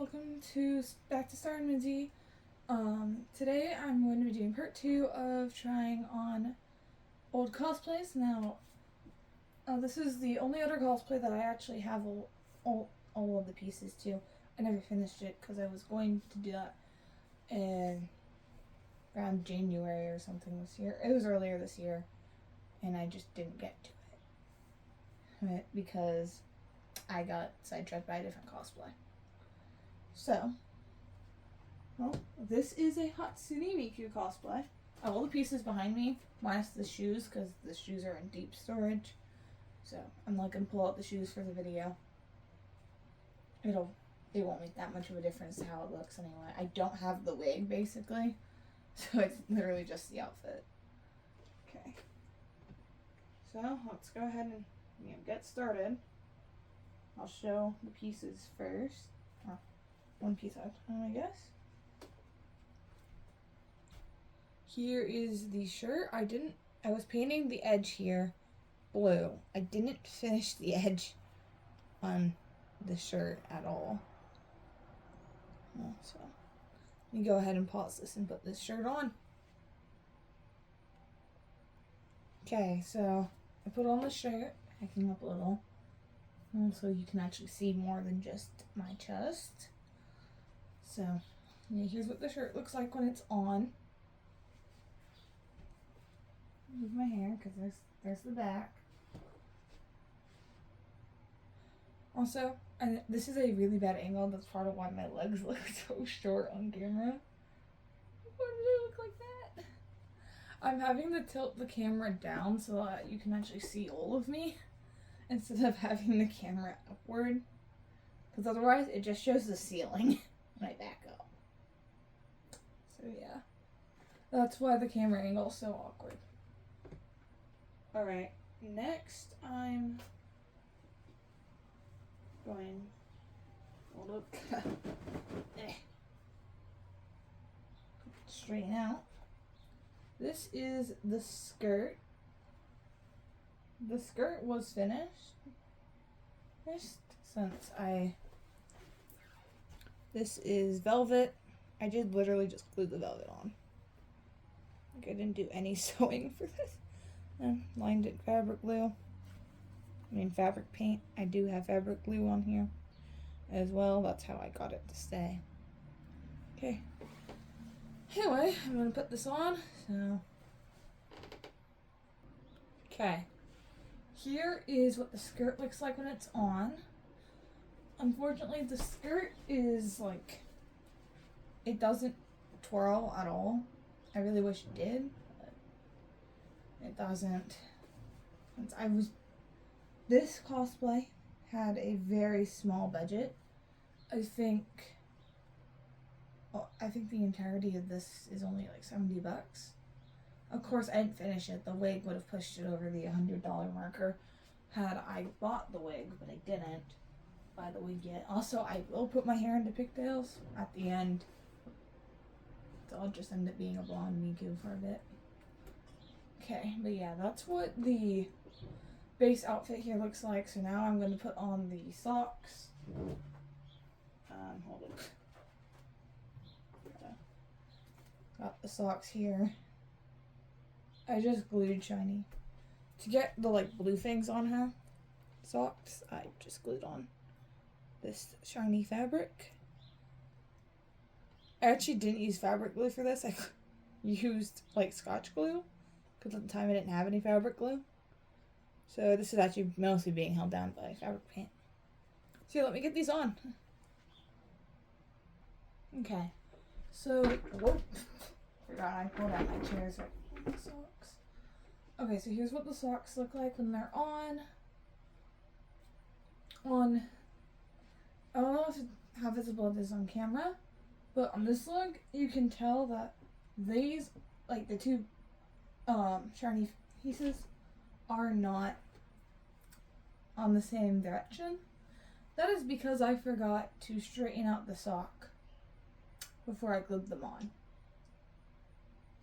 welcome to back to Star and Minzy. Today I'm going to be doing part 2 of trying on old cosplays. Now, this is the only other cosplay that I actually have all of the pieces to. I never finished it because I was going to do that in around January or something this year. It was earlier this year, and I just didn't get to it because I got sidetracked by a different cosplay. So, well, this is a Hatsune Miku cosplay. I have all the pieces behind me, minus the shoes, because the shoes are in deep storage. So, I'm not going to pull out the shoes for the video. It won't make that much of a difference to how it looks anyway. I don't have the wig, basically. So, it's literally just the outfit. Okay. So, let's go ahead and get started. I'll show the pieces first. One piece at a time, I guess. Here is the shirt. I was painting the edge here blue. I didn't finish the edge on the shirt at all. So, let me go ahead and pause this and put this shirt on. Okay, so I put on the shirt, backing up a little, so you can actually see more than just my chest. So, yeah, here's what the shirt looks like when it's on. Move my hair, because there's the back. Also, and this is a really bad angle. That's part of why my legs look so short on camera. Why do they look like that? I'm having to tilt the camera down so that you can actually see all of me, instead of having the camera upward. Because otherwise, it just shows the ceiling when I back up. So yeah, that's why the camera angle is so awkward. Alright, next I'm going, hold up, straighten out. This is the skirt. The skirt was finished since this is velvet. I did literally just glue the velvet on. Like, I didn't do any sewing for this. Lined it fabric paint. I do have fabric glue on here as well. That's how I got it to stay. Okay. Anyway, I'm gonna put this on. So, okay. Here is what the skirt looks like when it's on. Unfortunately, the skirt is like, it doesn't twirl at all. I really wish it did, but it doesn't. This cosplay had a very small budget. I think the entirety of this is only like $70. Of course, I didn't finish it. The wig would have pushed it over the $100 marker had I bought the wig, but I didn't buy the wig yet. Also, I will put my hair into pigtails at the end. So I'll just end up being a blonde Miku for a bit. Okay, but yeah, that's what the base outfit here looks like. So now I'm going to put on the socks. Hold up. Got the socks here. I just glued shiny. To get the like blue things on her socks, I just glued on this shiny fabric. I actually didn't use fabric glue for this. I used like Scotch glue because at the time I didn't have any fabric glue. So this is actually mostly being held down by fabric paint. So yeah, let me get these on. Okay. So, whoop. Forgot I pulled out my chairs right on the socks. Okay, so here's what the socks look like when they're on. I don't know how visible it is on camera, but on this look, you can tell that these, like the two shiny pieces, are not on the same direction. That is because I forgot to straighten out the sock before I glued them on.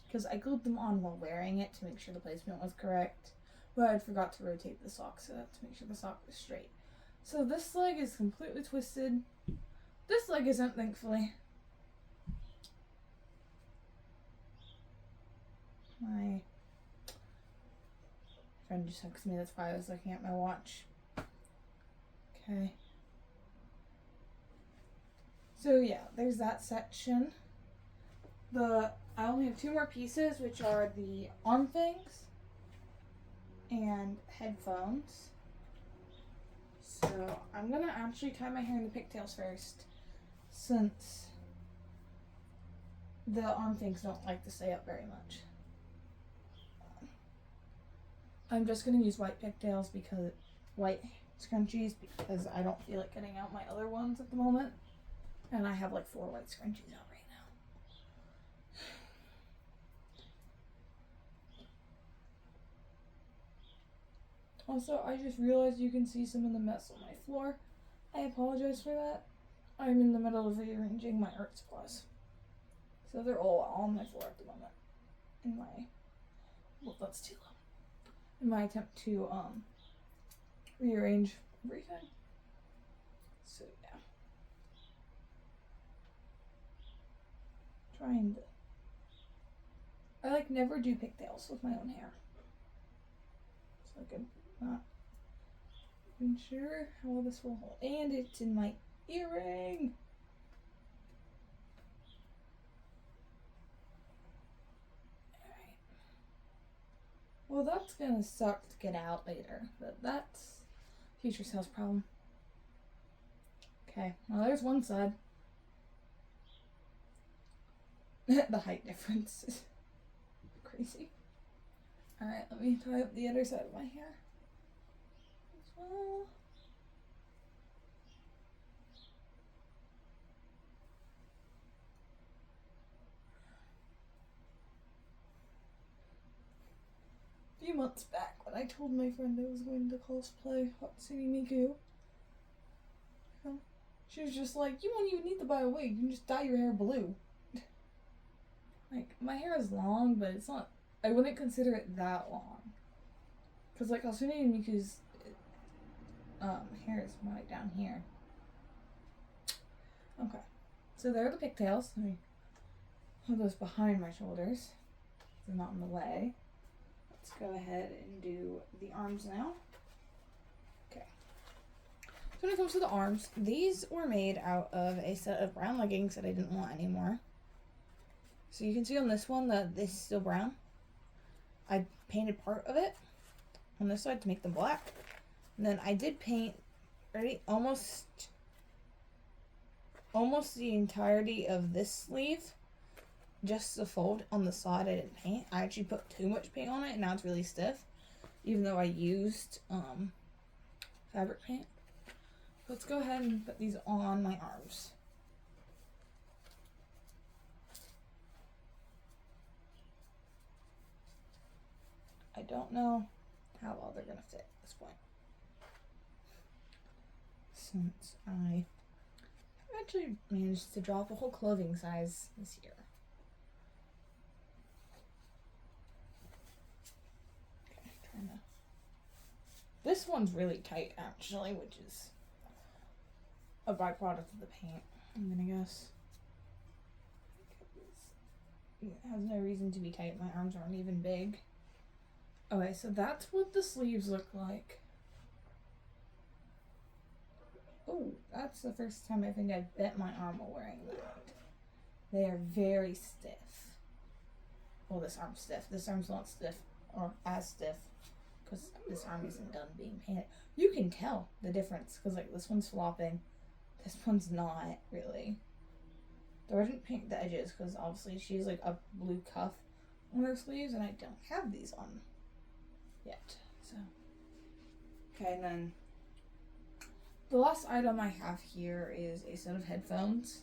Because I glued them on while wearing it to make sure the placement was correct, but I forgot to rotate the sock to make sure the sock was straight. So this leg is completely twisted. This leg isn't, thankfully. My friend just texted me, that's why I was looking at my watch. Okay. So yeah, there's that section. I only have 2 more pieces, which are the arm things and headphones. So I'm gonna actually tie my hair in the pigtails first, since the arm things don't like to stay up very much. I'm just gonna use white pigtails because white scrunchies because I don't feel like getting out my other ones at the moment, and I have like 4 white scrunchies out right now. Also, I just realized you can see some of the mess on my floor. I apologize for that. I'm in the middle of rearranging my art supplies, so they're all on my floor at the moment. Well, that's too low. In my attempt to rearrange everything. So yeah, trying to. I like never do pigtails with my own hair. It's like I'm not even sure how well this will hold, and it's in my earring. Alright. Well, that's gonna suck to get out later, but that's future self's problem. Okay, well, there's one side. The height difference is crazy. Alright, let me tie up the other side of my hair as well. A few months back, when I told my friend I was going to cosplay Hatsune Miku, she was just like, you won't even need to buy a wig, you can just dye your hair blue. Like, my hair is long, but it's not, I wouldn't consider it that long. Because, like, Hatsune Miku's hair is right down here. Okay. So there are the pigtails. Let me hold those behind my shoulders. They're not in the way. Let's go ahead and do the arms now. Okay. So when it comes to the arms, these were made out of a set of brown leggings that I didn't want anymore. So you can see on this one that this is still brown. I painted part of it on this side to make them black. And then I did paint almost the entirety of this sleeve. Just the fold on the side I didn't paint. I actually put too much paint on it and now it's really stiff. Even though I used fabric paint. Let's go ahead and put these on my arms. I don't know how well they're gonna fit at this point, since I actually managed to drop a whole clothing size this year. Okay, trying to. This one's really tight actually, which is a byproduct of the paint, I'm gonna guess. It has no reason to be tight. My arms aren't even big. Okay, so that's what the sleeves look like. Oh, that's the first time I think I bent my arm while wearing that. They are very stiff. Well, this arm's stiff. This arm's not stiff, or as stiff, because this arm isn't done being painted. You can tell the difference, because like this one's flopping. This one's not, really. Though I didn't paint the edges, because obviously she's like a blue cuff on her sleeves, and I don't have these on yet, so. Okay, and then the last item I have here is a set of headphones,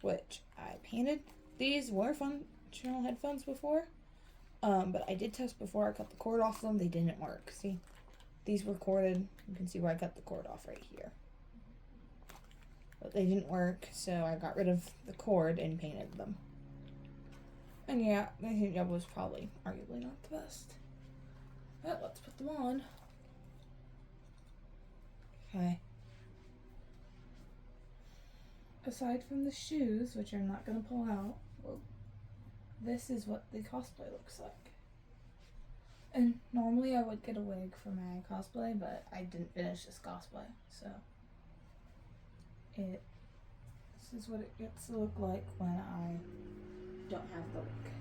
which I painted. These were functional headphones before, but I did test before I cut the cord off them. They didn't work. See, these were corded. You can see where I cut the cord off right here. But they didn't work, so I got rid of the cord and painted them. And yeah, I think that was probably arguably not the best. But let's put them on. Okay. aside from the shoes, which I'm not going to pull out, well, this is what the cosplay looks like. And normally I would get a wig for my cosplay, but I didn't finish this cosplay, so this is what it gets to look like when I don't have the wig.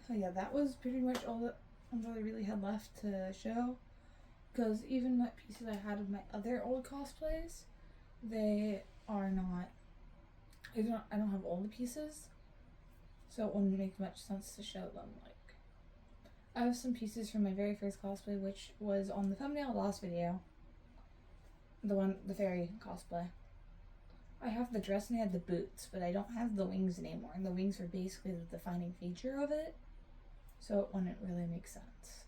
So yeah, that was pretty much all that I really had left to show, because even what pieces I had of my other old cosplays, they are not, I don't have all the pieces, so it wouldn't make much sense to show them. Like, I have some pieces from my very first cosplay, which was on the thumbnail last video, the fairy cosplay. I have the dress and I have the boots, but I don't have the wings anymore, and the wings were basically the defining feature of it, so it wouldn't really make sense.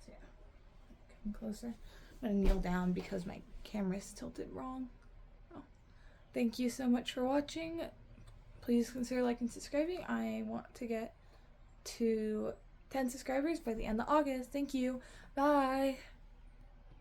So yeah, come closer. I'm gonna kneel down because my camera's tilted wrong. Oh. Thank you so much for watching. Please consider liking and subscribing. I want to get to 10 subscribers by the end of August. Thank you. Bye.